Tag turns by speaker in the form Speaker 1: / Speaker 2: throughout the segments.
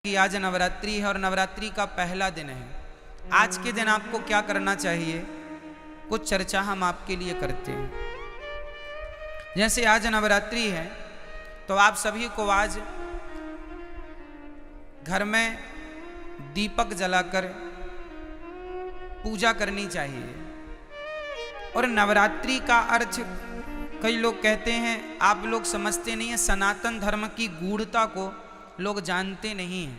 Speaker 1: कि आज नवरात्रि है और नवरात्रि का पहला दिन है। आज के दिन आपको क्या करना चाहिए, कुछ चर्चा हम आपके लिए करते हैं। जैसे आज नवरात्रि है तो आप सभी को आज घर में दीपक जलाकर पूजा करनी चाहिए। और नवरात्रि का अर्थ कई लोग कहते हैं, आप लोग समझते नहीं हैं, सनातन धर्म की गूढ़ता को लोग जानते नहीं हैं।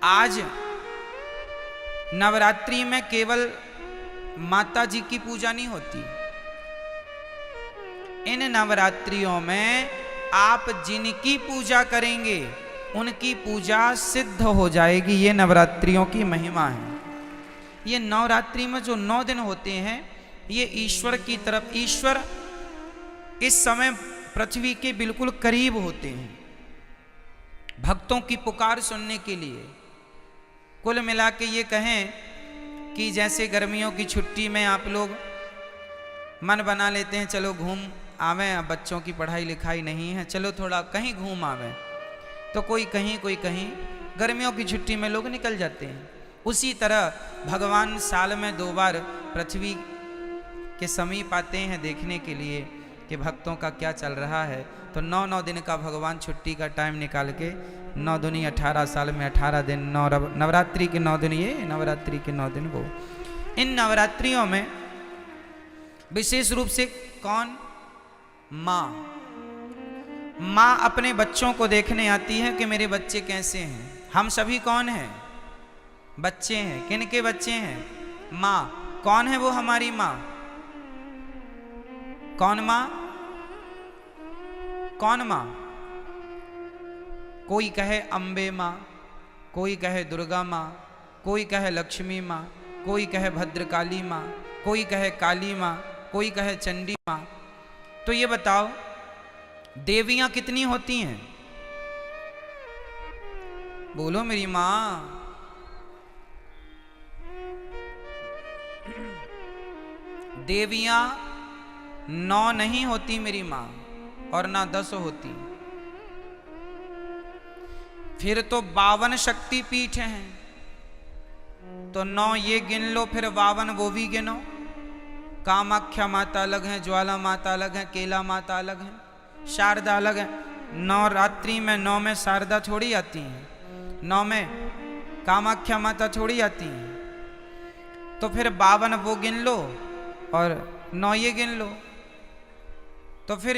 Speaker 1: आज नवरात्रि में केवल माता जी की पूजा नहीं होती, इन नवरात्रियों में आप जिनकी पूजा करेंगे उनकी पूजा सिद्ध हो जाएगी। ये नवरात्रियों की महिमा है। ये नवरात्रि में जो 9 दिन होते हैं ये ईश्वर की तरफ, ईश्वर इस समय पृथ्वी के बिल्कुल करीब होते हैं भक्तों की पुकार सुनने के लिए। कुल मिला के ये कहें कि जैसे गर्मियों की छुट्टी में आप लोग मन बना लेते हैं, चलो घूम आवें, अब बच्चों की पढ़ाई लिखाई नहीं है, चलो थोड़ा कहीं घूम आवें, तो कोई कहीं कोई कहीं गर्मियों की छुट्टी में लोग निकल जाते हैं। उसी तरह भगवान साल में 2 बार पृथ्वी के समीप आते हैं देखने के लिए कि भक्तों का क्या चल रहा है। तो 9 दिन का भगवान छुट्टी का टाइम निकाल के 9 दूनी 18 साल में 18 दिन, नवरात्रि के 9 दिन ये, नवरात्रि के 9 दिन वो। इन नवरात्रियों में विशेष रूप से कौन, माँ अपने बच्चों को देखने आती है कि मेरे बच्चे कैसे हैं। हम सभी कौन हैं, बच्चे हैं। किन के बच्चे हैं, माँ। कौन है वो हमारी माँ, कौन माँ, कौन माँ। कोई कहे अम्बे माँ, कोई कहे दुर्गा माँ, कोई कहे लक्ष्मी माँ, कोई कहे भद्रकाली माँ, कोई कहे काली माँ, कोई कहे चंडी माँ। तो ये बताओ देवियां कितनी होती हैं, बोलो मेरी माँ। देवियां 9 नहीं होती मेरी माँ, और ना 10 होती। फिर तो 52 शक्ति पीठ हैं, तो 9 ये गिन लो, फिर 52 वो भी गिनो। कामाख्या माता अलग हैं, ज्वाला माता अलग हैं, केला माता अलग हैं, शारदा अलग है। नवरात्रि में 9 में शारदा थोड़ी आती हैं, 9 में कामाख्या माता थोड़ी आती हैं। तो फिर 52 वो गिन लो और 9 ये गिन लो, तो फिर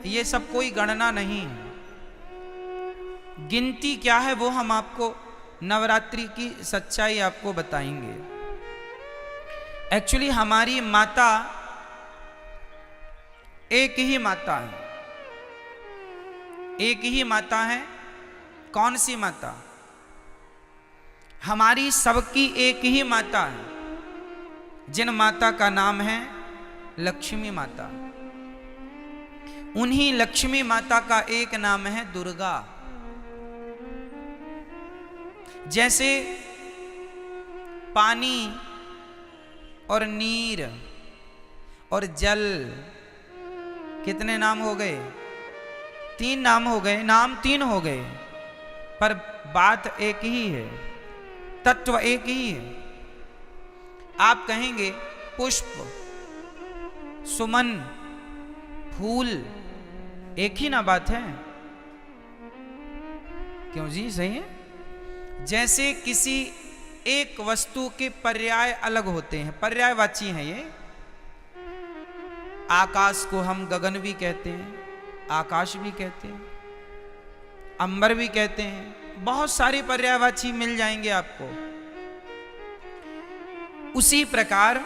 Speaker 1: ये सब कोई गणना नहीं है। गिनती क्या है वो हम आपको नवरात्रि की सच्चाई आपको बताएंगे। एक्चुअली हमारी माता एक ही माता है, एक ही माता है। कौन सी माता, हमारी सबकी एक ही माता है, जिन माता का नाम है लक्ष्मी माता। उन्हीं लक्ष्मी माता का एक नाम है दुर्गा। जैसे पानी और नीर और जल, कितने नाम हो गए, 3 नाम हो गए, नाम 3 हो गए, पर बात एक ही है, तत्व एक ही है। आप कहेंगे पुष्प, सुमन, फूल, एक ही ना बात है, क्यों जी, सही है। जैसे किसी एक वस्तु के पर्याय अलग होते हैं, पर्यायवाची हैं ये। आकाश को हम गगन भी कहते हैं, आकाश भी कहते हैं, अंबर भी कहते हैं, बहुत सारे पर्यायवाची मिल जाएंगे आपको। उसी प्रकार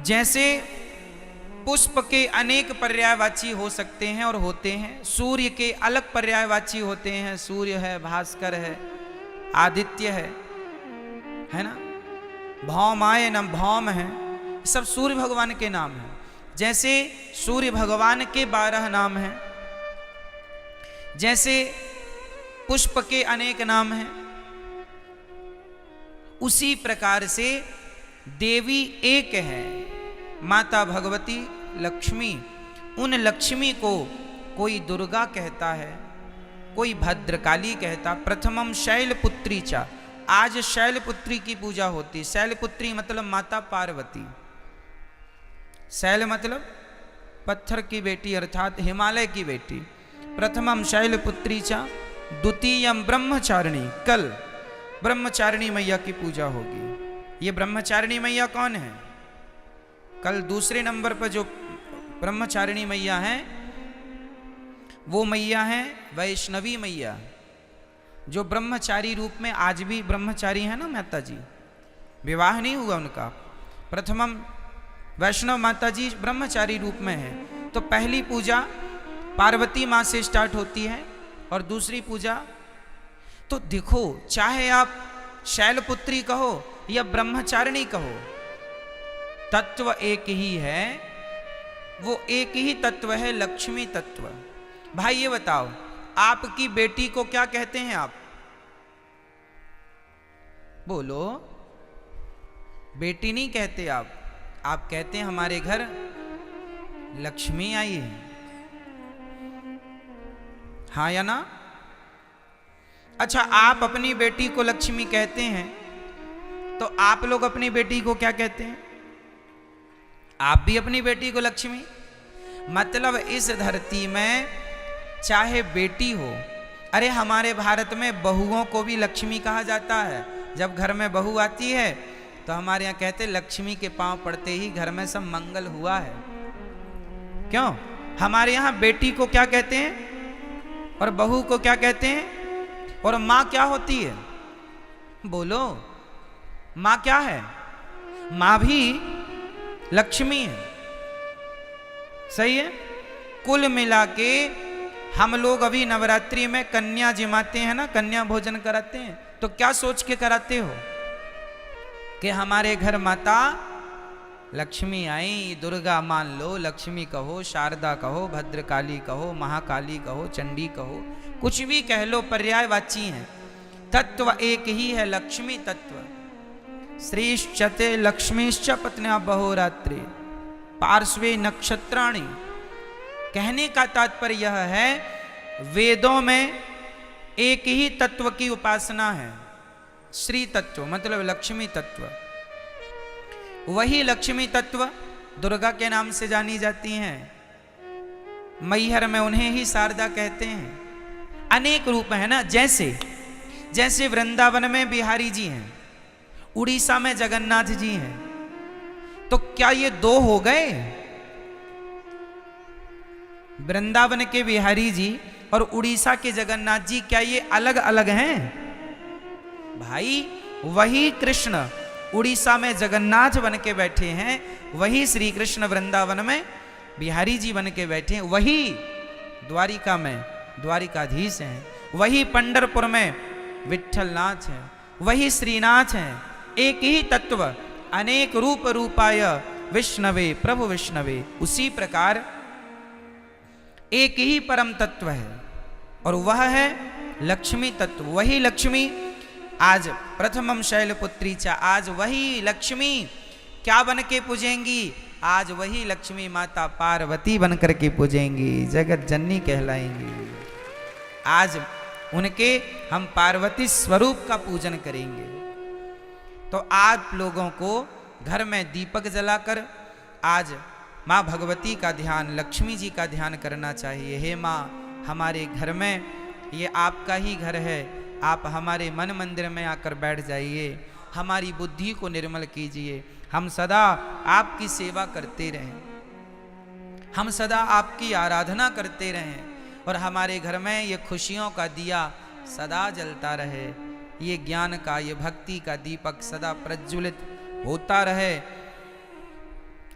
Speaker 1: जैसे पुष्प के अनेक पर्यायवाची हो सकते हैं और होते हैं, सूर्य के अलग पर्यायवाची होते हैं, सूर्य है, भास्कर है, आदित्य है ना, भौमाय नम भौम है, सब सूर्य भगवान के नाम हैं। जैसे सूर्य भगवान के 12 नाम हैं, जैसे पुष्प के अनेक नाम हैं, उसी प्रकार से देवी एक है, माता भगवती लक्ष्मी। उन लक्ष्मी को कोई दुर्गा कहता है, कोई भद्रकाली कहता। प्रथमम शैलपुत्री चा, आज शैलपुत्री की पूजा होती। शैलपुत्री मतलब माता पार्वती। शैल मतलब पत्थर की बेटी अर्थात हिमालय की बेटी। प्रथमम शैलपुत्री चा द्वितीयम ब्रह्मचारिणी, कल ब्रह्मचारिणी मैया की पूजा होगी। ये ब्रह्मचारिणी मैया कौन है? कल दूसरे नंबर पर जो ब्रह्मचारिणी मैया है वो मैया है वैष्णवी मैया, जो ब्रह्मचारी रूप में आज भी ब्रह्मचारी है ना माता जी, विवाह नहीं हुआ उनका। प्रथमम वैष्णव माता जी ब्रह्मचारी रूप में है। तो पहली पूजा पार्वती माँ से स्टार्ट होती है और दूसरी पूजा, तो देखो चाहे आप शैलपुत्री कहो या ब्रह्मचारिणी कहो, तत्व एक ही है। वो एक ही तत्व है, लक्ष्मी तत्व। भाई ये बताओ, आपकी बेटी को क्या कहते हैं आप? बोलो। बेटी नहीं कहते आप कहते हैं हमारे घर लक्ष्मी आई है। हाँ या ना? अच्छा, आप अपनी बेटी को लक्ष्मी कहते हैं, तो आप लोग अपनी बेटी को क्या कहते हैं? आप भी अपनी बेटी को लक्ष्मी। मतलब इस धरती में चाहे बेटी हो, अरे हमारे भारत में बहुओं को भी लक्ष्मी कहा जाता है। जब घर में बहू आती है तो हमारे यहाँ कहते लक्ष्मी के पांव पड़ते ही घर में सब मंगल हुआ है। क्यों? हमारे यहाँ बेटी को क्या कहते हैं और बहू को क्या कहते हैं? और माँ क्या होती है? बोलो, माँ क्या है? माँ भी लक्ष्मी है। सही है। कुल मिला के हम लोग अभी नवरात्रि में कन्या जिमाते हैं ना, कन्या भोजन कराते हैं, तो क्या सोच के कराते हो कि हमारे घर माता लक्ष्मी आई। दुर्गा मान लो, लक्ष्मी कहो, शारदा कहो, भद्रकाली कहो, महाकाली कहो, चंडी कहो, कुछ भी कह लो, पर्यायवाची हैं। तत्व एक ही है, लक्ष्मी तत्व। श्रीश्चते लक्ष्मीश्च पत्न्या बहोरात्रि पार्श्वे नक्षत्राणि। कहने का तात्पर्य यह है, वेदों में एक ही तत्व की उपासना है, श्री तत्व मतलब लक्ष्मी तत्व। वही लक्ष्मी तत्व दुर्गा के नाम से जानी जाती हैं। मैहर में उन्हें ही शारदा कहते हैं। अनेक रूप है ना, जैसे वृंदावन में बिहारी जी हैं, उड़ीसा में जगन्नाथ जी हैं, तो क्या ये दो हो गए? वृंदावन के बिहारी जी और उड़ीसा के जगन्नाथ जी क्या ये अलग अलग हैं? भाई वही कृष्ण उड़ीसा में जगन्नाथ बन के बैठे हैं, वही श्री कृष्ण वृंदावन में बिहारी जी बन के बैठे हैं, वही द्वारिका में द्वारिकाधीश हैं, वही पंढरपुर में विठ्ठलनाथ हैं, वही श्रीनाथ हैं। एक ही तत्व, अनेक रूप रूपाय विष्णवे प्रभु विष्णवे। उसी प्रकार एक ही परम तत्व है और वह है लक्ष्मी तत्व। वही लक्ष्मी आज प्रथमम शैलपुत्री चा, आज वही लक्ष्मी क्या बन के पूजेंगी? आज वही लक्ष्मी माता पार्वती बन करके पूजेंगी, जगत जननी कहलाएंगी। आज उनके हम पार्वती स्वरूप का पूजन करेंगे। तो आप लोगों को घर में दीपक जलाकर आज माँ भगवती का ध्यान, लक्ष्मी जी का ध्यान करना चाहिए। हे माँ, हमारे घर में ये आपका ही घर है, आप हमारे मन मंदिर में आकर बैठ जाइए, हमारी बुद्धि को निर्मल कीजिए, हम सदा आपकी सेवा करते रहें, हम सदा आपकी आराधना करते रहें और हमारे घर में ये खुशियों का दिया सदा जलता रहे, ये ज्ञान का, ये भक्ति का दीपक सदा प्रज्वलित होता रहे।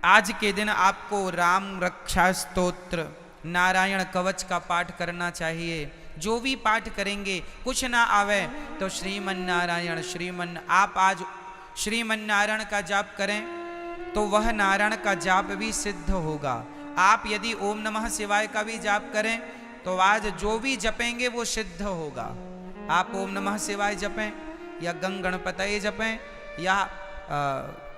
Speaker 1: आज के दिन आपको राम रक्षा स्तोत्र, नारायण कवच का पाठ करना चाहिए। जो भी पाठ करेंगे, कुछ ना आवे तो श्रीमन नारायण आप आज श्रीमन नारायण का जाप करें तो वह नारायण का जाप भी सिद्ध होगा। आप यदि ओम नमः शिवाय का भी जाप करें तो आज जो भी जपेंगे वो सिद्ध होगा। आप ओम नमः शिवाय जपें या गंग गणपतये जपें या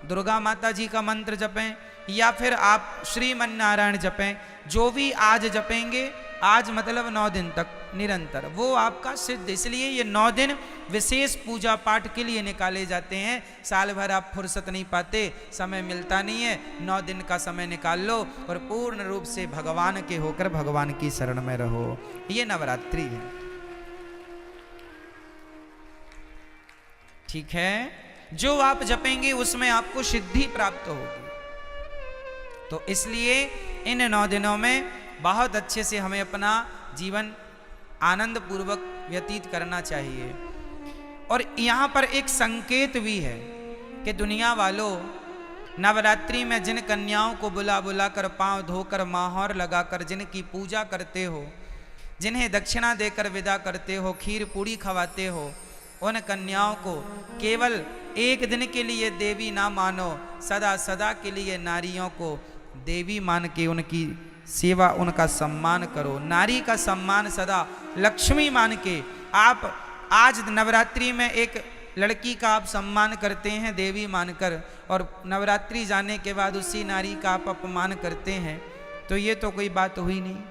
Speaker 1: दुर्गा माता जी का मंत्र जपें या फिर आप श्रीमन नारायण जपें, जो भी आज जपेंगे आज मतलब 9 दिन तक निरंतर, वो आपका सिद्ध। इसलिए ये 9 दिन विशेष पूजा पाठ के लिए निकाले जाते हैं। साल भर आप फुर्सत नहीं पाते, समय मिलता नहीं है, 9 दिन का समय निकाल लो और पूर्ण रूप से भगवान के होकर भगवान की शरण में रहो। ये नवरात्रि है। ठीक है, जो आप जपेंगे उसमें आपको सिद्धि प्राप्त होगी। तो इसलिए इन 9 दिनों में बहुत अच्छे से हमें अपना जीवन आनंद पूर्वक व्यतीत करना चाहिए। और यहाँ पर एक संकेत भी है कि दुनिया वालों, नवरात्रि में जिन कन्याओं को बुला बुला कर पांव धोकर माहौर लगाकर जिनकी पूजा करते हो, जिन्हें दक्षिणा देकर विदा करते हो, खीर पूड़ी खवाते हो, उन कन्याओं को केवल एक दिन के लिए देवी ना मानो, सदा सदा के लिए नारियों को देवी मान के उनकी सेवा, उनका सम्मान करो। नारी का सम्मान सदा लक्ष्मी मान के आप आज नवरात्रि में एक लड़की का आप सम्मान करते हैं देवी मानकर, और नवरात्रि जाने के बाद उसी नारी का आप अपमान करते हैं, तो ये तो कोई बात हुई नहीं।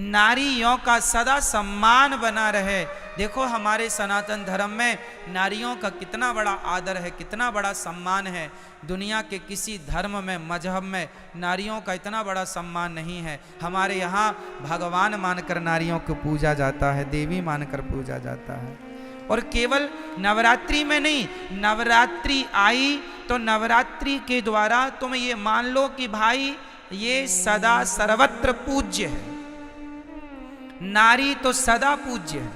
Speaker 1: नारियों का सदा सम्मान बना रहे। देखो हमारे सनातन धर्म में नारियों का कितना बड़ा आदर है, कितना बड़ा सम्मान है। दुनिया के किसी धर्म में, मजहब में नारियों का इतना बड़ा सम्मान नहीं है। हमारे यहाँ भगवान मानकर नारियों को पूजा जाता है, देवी मानकर पूजा जाता है। और केवल नवरात्रि में नहीं, नवरात्रि आई तो नवरात्रि के द्वारा तुम ये मान लो कि भाई ये सदा सर्वत्र पूज्य है। नारी तो सदा पूज्य है,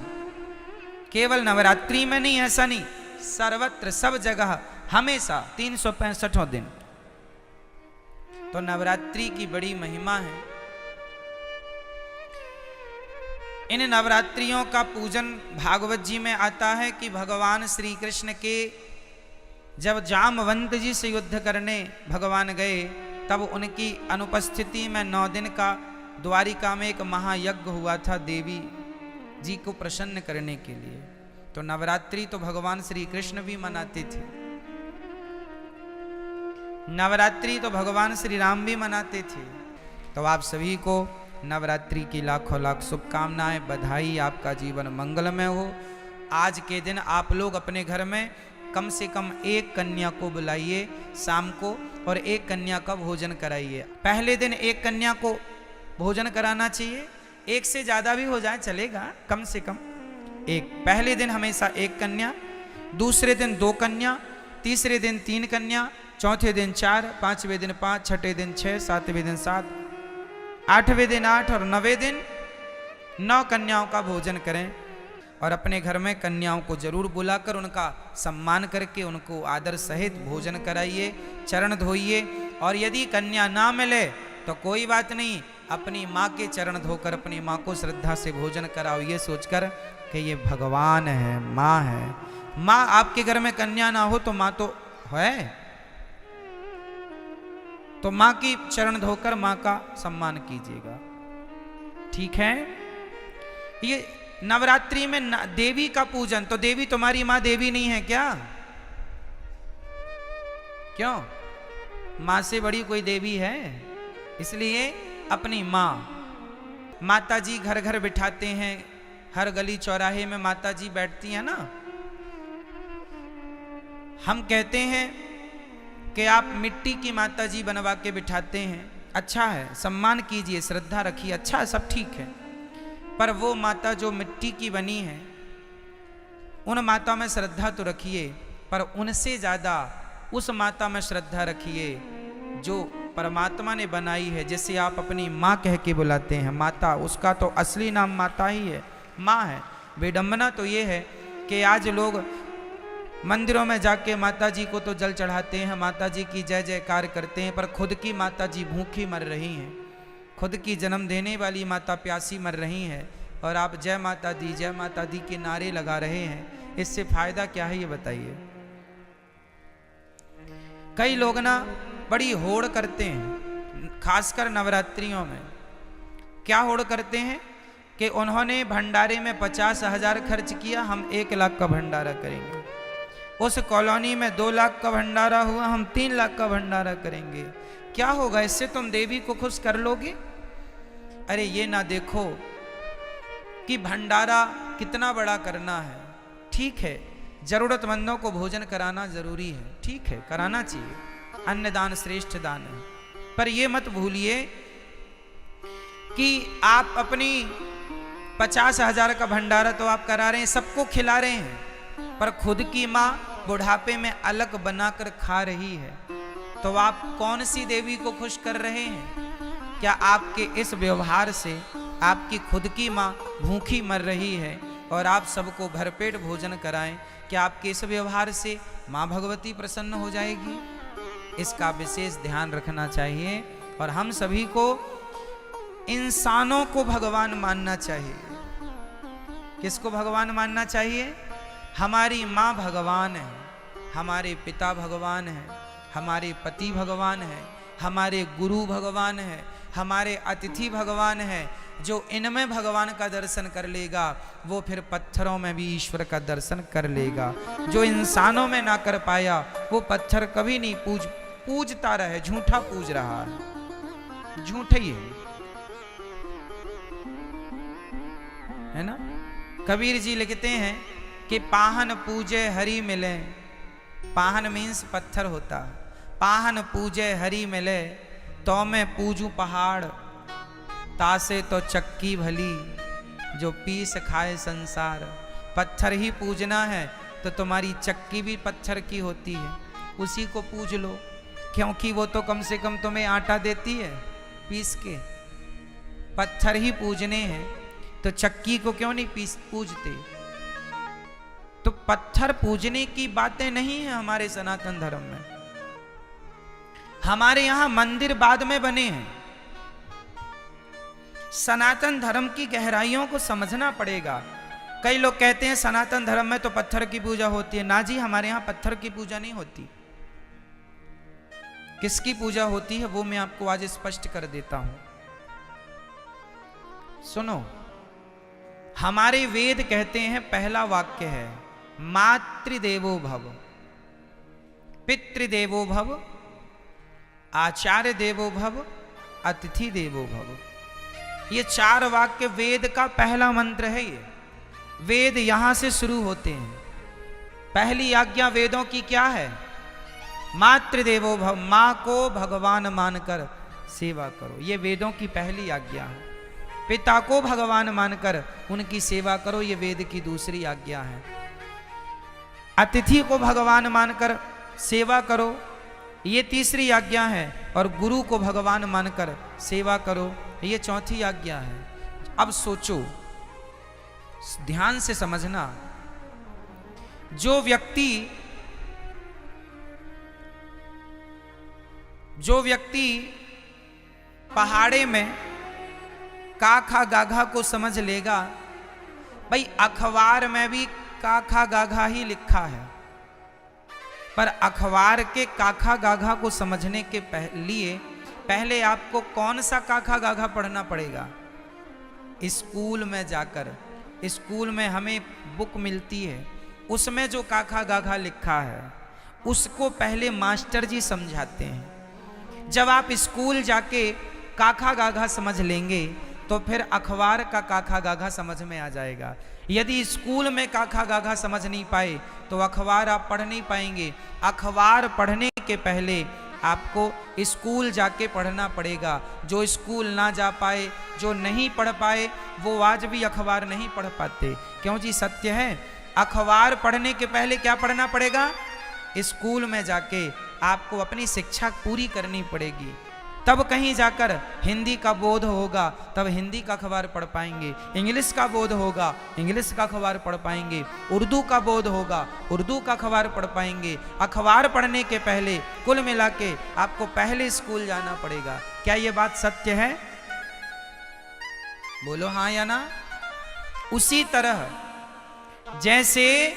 Speaker 1: केवल नवरात्रि में नहीं, ऐसा नहीं, सर्वत्र सब जगह हमेशा 365 दिन। तो नवरात्रि की बड़ी महिमा है। इन नवरात्रियों का पूजन भागवत जी में आता है कि भगवान श्री कृष्ण के जब जामवंत जी से युद्ध करने भगवान गए, तब उनकी अनुपस्थिति में 9 दिन का द्वारिका में एक महायज्ञ हुआ था देवी जी को प्रसन्न करने के लिए। तो नवरात्रि तो भगवान श्री कृष्ण भी मनाते थे, नवरात्रि तो भगवान श्री राम भी मनाते थे। तो आप सभी को नवरात्रि की लाखों लाख शुभकामनाएं, बधाई, आपका जीवन मंगलमय हो। आज के दिन आप लोग अपने घर में कम से कम एक कन्या को बुलाइए शाम को, और एक कन्या का भोजन कराइए। पहले दिन एक कन्या को भोजन कराना चाहिए, एक से ज़्यादा भी हो जाए चलेगा, कम से कम एक। पहले दिन हमेशा एक कन्या, दूसरे दिन 2 कन्या, तीसरे दिन 3 कन्या, चौथे दिन 4, 5वें दिन 5, छठे दिन 6, 7वें दिन 7, 8वें दिन 8 और 9वें दिन 9 कन्याओं का भोजन करें। और अपने घर में कन्याओं को जरूर बुलाकर उनका सम्मान करके उनको आदर सहित भोजन कराइए, चरण धोइए। और यदि कन्या ना मिले तो कोई बात नहीं, अपनी माँ के चरण धोकर अपनी माँ को श्रद्धा से भोजन कराओ, ये सोचकर कि ये भगवान है, माँ है। माँ आपके घर में कन्या ना हो तो माँ तो है, तो माँ की चरण धोकर माँ का सम्मान कीजिएगा। ठीक है, ये नवरात्रि में देवी का पूजन। तो देवी तुम्हारी माँ देवी नहीं है क्या? क्यों? माँ से बड़ी कोई देवी है? इसलिए अपनी माँ, माता जी घर घर बिठाते हैं, हर गली चौराहे में माता जी बैठती हैं ना। हम कहते हैं कि आप मिट्टी की माता जी बनवा के बिठाते हैं, अच्छा है, सम्मान कीजिए, श्रद्धा रखिए, अच्छा है, सब ठीक है। पर वो माता जो मिट्टी की बनी है, उन माता में श्रद्धा तो रखिए, पर उनसे ज़्यादा उस माता में श्रद्धा रखिए जो परमात्मा ने बनाई है, जिसे आप अपनी माँ कह के बुलाते हैं, माता। उसका तो असली नाम माता ही है, माँ है। विडंबना तो ये है कि आज लोग मंदिरों में जाके माता जी को तो जल चढ़ाते हैं, माता जी की जय जयकार करते हैं, पर खुद की माता जी भूखी मर रही हैं, खुद की जन्म देने वाली माता प्यासी मर रही हैं, और आप जय माता दी के नारे लगा रहे हैं। इससे फायदा क्या है ये बताइए। कई लोग ना बड़ी होड़ करते हैं, खासकर नवरात्रियों में। क्या होड़ करते हैं कि उन्होंने भंडारे में 50,000 खर्च किया, हम 1 लाख का भंडारा करेंगे। उस कॉलोनी में 2 लाख का भंडारा हुआ, हम 3 लाख का भंडारा करेंगे। क्या होगा इससे? तुम देवी को खुश कर लोगे? अरे ये ना देखो कि भंडारा कितना बड़ा करना है। ठीक है, जरूरतमंदों को भोजन कराना जरूरी है, ठीक है, कराना चाहिए, अन्नदान श्रेष्ठ दान है। पर ये मत भूलिए कि आप अपनी 50,000 का भंडारा तो आप करा रहे हैं, सबको खिला रहे हैं, पर खुद की माँ बुढ़ापे में अलग बनाकर खा रही है, तो आप कौन सी देवी को खुश कर रहे हैं? क्या आपके इस व्यवहार से आपकी खुद की माँ भूखी मर रही है और आप सबको भरपेट भोजन कराएं, क्या आपके इस व्यवहार से माँ भगवती प्रसन्न हो जाएगी? इसका विशेष ध्यान रखना चाहिए। और हम सभी को इंसानों को भगवान मानना चाहिए। किसको भगवान मानना चाहिए? हमारी माँ भगवान है, हमारे पिता भगवान है, हमारे पति भगवान है, हमारे गुरु भगवान है, हमारे अतिथि भगवान है। जो इनमें भगवान का दर्शन कर लेगा वो फिर पत्थरों में भी ईश्वर का दर्शन कर लेगा। जो इंसानों में ना कर पाया वो पत्थर कभी नहीं पूजता रहे, झूठा पूज रहा है, झूठा ही है ना। कबीर जी लिखते हैं कि पाहन पूजे हरि मिले, पाहन मीन्स पत्थर होता, पाहन पूजे हरि मिले तो मैं पूजू पहाड़, तासे तो चक्की भली जो पीस खाए संसार। पत्थर ही पूजना है तो तुम्हारी चक्की भी पत्थर की होती है, उसी को पूज लो, क्योंकि वो तो कम से कम तुम्हें आटा देती है पीस के। पत्थर ही पूजने हैं तो चक्की को क्यों नहीं पूजते? तो पत्थर पूजने की बातें नहीं है हमारे सनातन धर्म में। हमारे यहां मंदिर बाद में बने हैं। सनातन धर्म की गहराइयों को समझना पड़ेगा। कई लोग कहते हैं सनातन धर्म में तो पत्थर की पूजा होती है। ना जी, हमारे यहां पत्थर की पूजा नहीं होती। किसकी पूजा होती है वो मैं आपको आज स्पष्ट कर देता हूं। सुनो, हमारे वेद कहते हैं, पहला वाक्य है मातृदेवो भव, पितृदेवो भव, आचार्य देवो भव, अतिथि देवो भव। ये 4 वाक्य वेद का पहला मंत्र है। ये वेद यहां से शुरू होते हैं। पहली आज्ञा वेदों की क्या है? मातृदेवो भव, मां को भगवान मानकर सेवा करो, ये वेदों की पहली आज्ञा है। पिता को भगवान मानकर उनकी सेवा करो, ये वेद की दूसरी आज्ञा है। अतिथि को भगवान मानकर सेवा करो, ये तीसरी आज्ञा है। और गुरु को भगवान मानकर सेवा करो, ये चौथी आज्ञा है। अब सोचो, ध्यान से समझना, जो व्यक्ति पहाड़े में काखा गाघा को समझ लेगा, भाई अखबार में भी काखा गाघा ही लिखा है, पर अखबार के काखा गाघा को समझने के लिए पहले आपको कौन सा काखा गाघा पढ़ना पड़ेगा? स्कूल में जाकर, स्कूल में हमें बुक मिलती है, उसमें जो काखा गाघा लिखा है उसको पहले मास्टर जी समझाते हैं। जब आप स्कूल जाके काखा गाघा समझ लेंगे तो फिर अखबार का काखा गाघा समझ में आ जाएगा। यदि स्कूल में काखा गाघा समझ नहीं पाए तो अखबार आप पढ़ नहीं पाएंगे। अखबार पढ़ने के पहले आपको स्कूल जाके पढ़ना पड़ेगा। जो स्कूल ना जा पाए, जो नहीं पढ़ पाए, वो आज भी अखबार नहीं पढ़ पाते। क्यों जी? सत्य है। अखबार पढ़ने के पहले क्या पढ़ना पड़ेगा? स्कूल में जाके आपको अपनी शिक्षा पूरी करनी पड़ेगी, तब कहीं जाकर हिंदी का बोध होगा, तब हिंदी का अखबार पढ़ पाएंगे। इंग्लिश का बोध होगा, इंग्लिश का अखबार पढ़ पाएंगे। उर्दू का बोध होगा, उर्दू का अखबार पढ़ पाएंगे। अखबार पढ़ने के पहले कुल मिला के आपको पहले स्कूल जाना पड़ेगा। क्या ये बात सत्य है? बोलो हाँ या ना। उसी तरह जैसे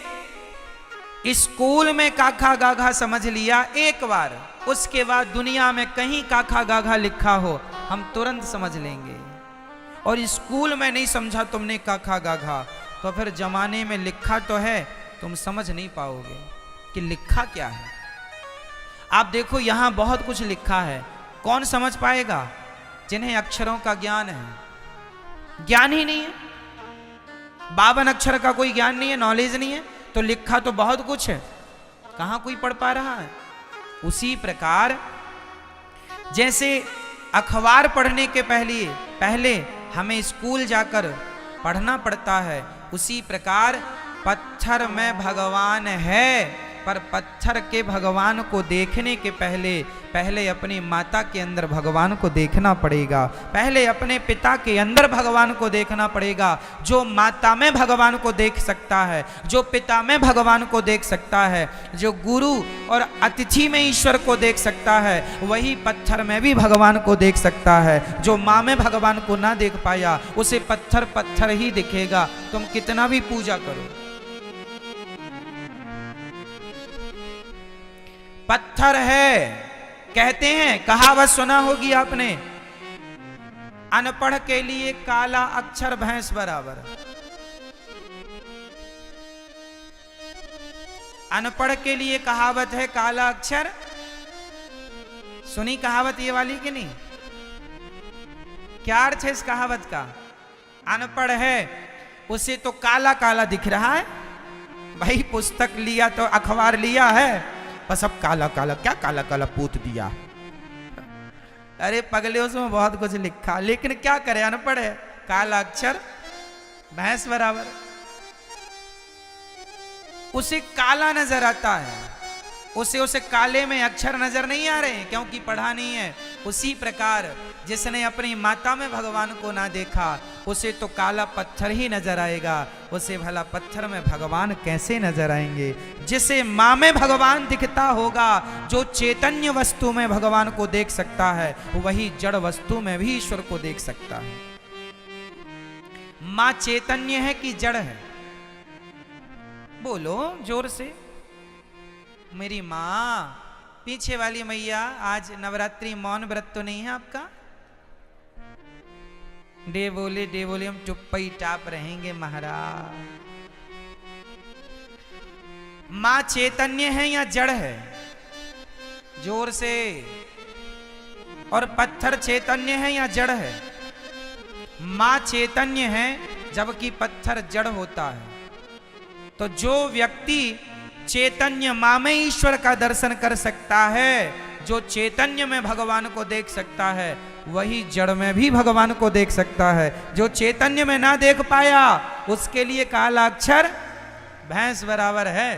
Speaker 1: स्कूल में काखा गाघा समझ लिया एक बार, उसके बाद दुनिया में कहीं काखा गाघा लिखा हो हम तुरंत समझ लेंगे। और स्कूल में नहीं समझा तुमने काखा गाघा तो फिर जमाने में लिखा तो है, तुम समझ नहीं पाओगे कि लिखा क्या है। आप देखो यहां बहुत कुछ लिखा है, कौन समझ पाएगा? जिन्हें अक्षरों का ज्ञान है, ज्ञान ही नहीं है, 52 अक्षर का कोई ज्ञान नहीं है, नॉलेज नहीं है, तो लिखा तो बहुत कुछ है, कहां कोई पढ़ पा रहा है। उसी प्रकार जैसे अखबार पढ़ने के पहले हमें स्कूल जाकर पढ़ना पड़ता है, उसी प्रकार पत्थर में भगवान है, पर पत्थर के भगवान को देखने के पहले अपनी माता के अंदर भगवान को देखना पड़ेगा, पहले अपने पिता के अंदर भगवान को देखना पड़ेगा। जो माता में भगवान को देख सकता है, जो पिता में भगवान को देख सकता है, जो गुरु और अतिथि में ईश्वर को देख सकता है, वही पत्थर में भी भगवान को देख सकता है। जो माँ में भगवान को ना देख पाया, उसे पत्थर पत्थर ही दिखेगा, तुम कितना भी पूजा करो। पत्थर है, कहते हैं, कहावत सुना होगी आपने, अनपढ़ के लिए काला अक्षर भैंस बराबर। अनपढ़ के लिए कहावत है काला अक्षर, सुनी कहावत ये वाली कि नहीं? क्या अर्थ है इस कहावत का? अनपढ़ है उसे तो काला काला दिख रहा है, भाई पुस्तक लिया तो अखबार लिया है, बस अब काला काला, क्या काला काला पूत दिया। अरे पगले, उसमें बहुत कुछ लिखा, लेकिन क्या करे, अनपढ़ है, काला अक्षर भैंस बराबर। उसे काला नजर आता है, उसे काले में अक्षर नजर नहीं आ रहे, क्योंकि पढ़ा नहीं है। उसी प्रकार जिसने अपनी माता में भगवान को ना देखा, उसे तो काला पत्थर ही नजर आएगा, उसे भला पत्थर में भगवान कैसे नजर आएंगे? जिसे माँ में भगवान दिखता होगा, जो चैतन्य वस्तु में भगवान को देख सकता है, वही जड़ वस्तु में भी ईश्वर को देख सकता है। माँ चैतन्य है कि जड़ है? बोलो जोर से। मेरी माँ, पीछे वाली मैया, आज नवरात्रि मौन व्रत तो नहीं है आपका? डे बोले हम चुप्पा ही टाप रहेंगे महाराज। मां चैतन्य है या जड़ है? जोर से। और पत्थर चैतन्य है या जड़ है? मां चैतन्य है जबकि पत्थर जड़ होता है। तो जो व्यक्ति चैतन्य मां में ईश्वर का दर्शन कर सकता है, जो चैतन्य में भगवान को देख सकता है, वही जड़ में भी भगवान को देख सकता है। जो चैतन्य में ना देख पाया, उसके लिए काला अक्षर भैंस बराबर है।